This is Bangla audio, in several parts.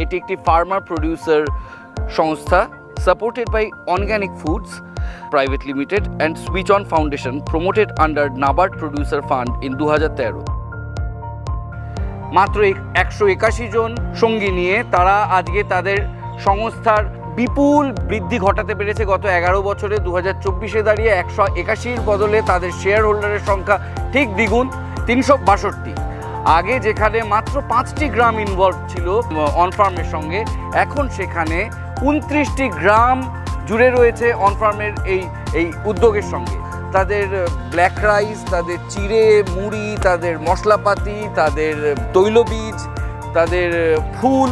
এটি একটি ফার্মার প্রডিউসার সংস্থা supported by organic foods private limited and switch on foundation promoted under NABARD producer fund in 2013। মাত্র 181 জন সঙ্গী নিয়ে তারা আজকে তাদের সংস্থার বিপুল বৃদ্ধি ঘটাতে পেরেছে। গত 11 বছরে 2024-এ দাঁড়িয়ে 181-র বদলে তাদের শেয়ার হোল্ডারের সংখ্যা ঠিক দ্বিগুণ, 362। আগে যেখানে মাত্র 5টি গ্রাম ইনভলভ ছিল অন ফার্মের সঙ্গে, এখন সেখানে 29টি গ্রাম জুড়ে রয়েছে অন ফার্মের এই উদ্যোগের সঙ্গে। তাদের ব্ল্যাক রাইস, তাদের চিড়ে মুড়ি, তাদের মশলাপাতি, তাদের তৈলবীজ, তাদের ফুল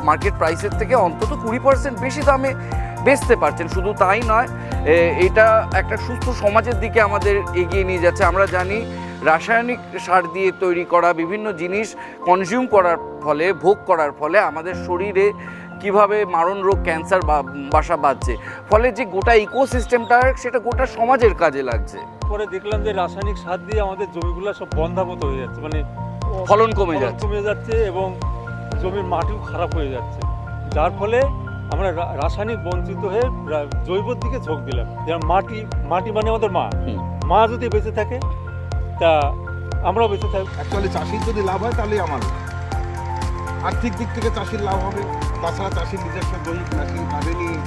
মার্কেট প্রাইসের থেকে অন্তত 20% বেশি দামে বেচতে পারছেন। শুধু তাই নয়, এটা একটা সুস্থ সমাজের দিকে আমাদের এগিয়ে নিয়ে যাচ্ছে। আমরা জানি রাসায়নিক সার দিয়ে তৈরি করা বিভিন্ন জিনিস কনজিউম করার ফলে, ভোগ করার ফলে আমাদের শরীরে কিভাবে মারণ রোগ, ক্যান্সার বাসা বাঁধছে, ফলে যে গোটা ইকোসিস্টেমটা সেটা গোটা সমাজের কাজে লাগছে। পরে দেখলাম যে রাসায়নিক সার দিয়ে আমাদের জমিগুলো সব বন্ধাপত হয়ে যাচ্ছে, মানে ফলন কমে যাচ্ছে এবং জমির মাটিও খারাপ হয়ে যাচ্ছে, যার ফলে আমরা রাসায়নিক বঞ্চিত হয়ে জৈবর দিকে ঝোঁক দিলাম। যেমন মাটি মানে আমাদের মা যদি বেঁচে থাকে তা আমরাও বেঁচে থাকি। অ্যাকচুয়ালি চাষির যদি লাভ হয় তাহলেই আমার আর্থিক দিক থেকে চাষির লাভ হবে। তাছাড়া চাষির নিজস্ব দৈহিক চাষি তাদের নিয়ে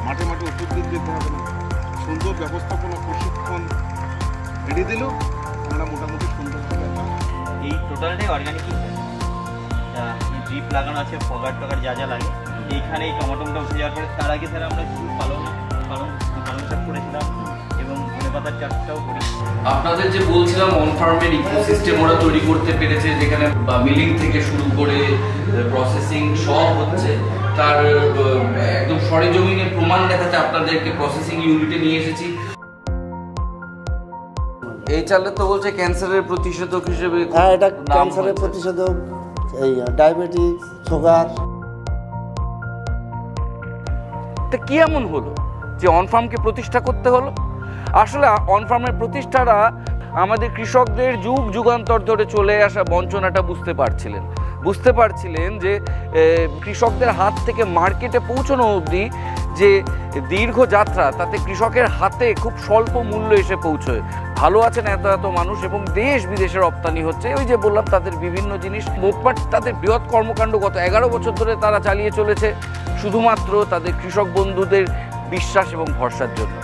মাঠে মাঠে ওষুধ দিন যেতে হবে না। সুন্দর ব্যবস্থাপনা প্রশিক্ষণ এড়িয়ে দিলেও আমরা মোটামুটি সুন্দর এই টোটালটাই অর্গানিকই। ড্রিপ লাগানো আছে, ফগার টগার যা যা লাগে এইখানে এই টমেটোটা উঠে যাওয়ার পরে তার আগে স্যার আমরা শুধু পালং শাক করেছিলাম এবং ধনে পাতার চাষটাও করি। আপনাদের যে বলছিলাম অন ফার্মের ইকোসিস্টেম ওরা তৈরি করতে পেরেছে, যেখানে মিলিং থেকে শুরু করে প্রসেসিং সব হচ্ছে, তার একদম সরেজমিনে প্রমাণ দেখাতে আপনাদেরকে প্রসেসিং ইউনিটে নিয়ে এসেছি। এই চালে তো বলছে ক্যান্সারের প্রতিষেধক হিসেবে। হ্যাঁ, এটা ক্যান্সারের প্রতিষেধক, এই ডায়াবেটিস, সুগার। তা কি এমন হলো যে অন ফার্মকে প্রতিষ্ঠা করতে হলো? আসলে অন ফার্মের প্রতিষ্ঠারা আমাদের কৃষকদের যুগ যুগান্তর ধরে চলে আসা বঞ্চনাটা বুঝতে পারছিলেন যে কৃষকদের হাত থেকে মার্কেটে পৌঁছানো অবধি যে দীর্ঘ যাত্রা, তাতে কৃষকের হাতে খুব স্বল্প মূল্য এসে পৌঁছয়। ভালো আছেন এত মানুষ এবং দেশ বিদেশে রপ্তানি হচ্ছে। ওই যে বললাম তাদের বিভিন্ন জিনিস, মোটমাট তাদের বৃহৎ কর্মকাণ্ড গত 11 বছর ধরে তারা চালিয়ে চলেছে শুধুমাত্র তাদের কৃষক বন্ধুদের বিশ্বাস এবং ভরসার জন্য।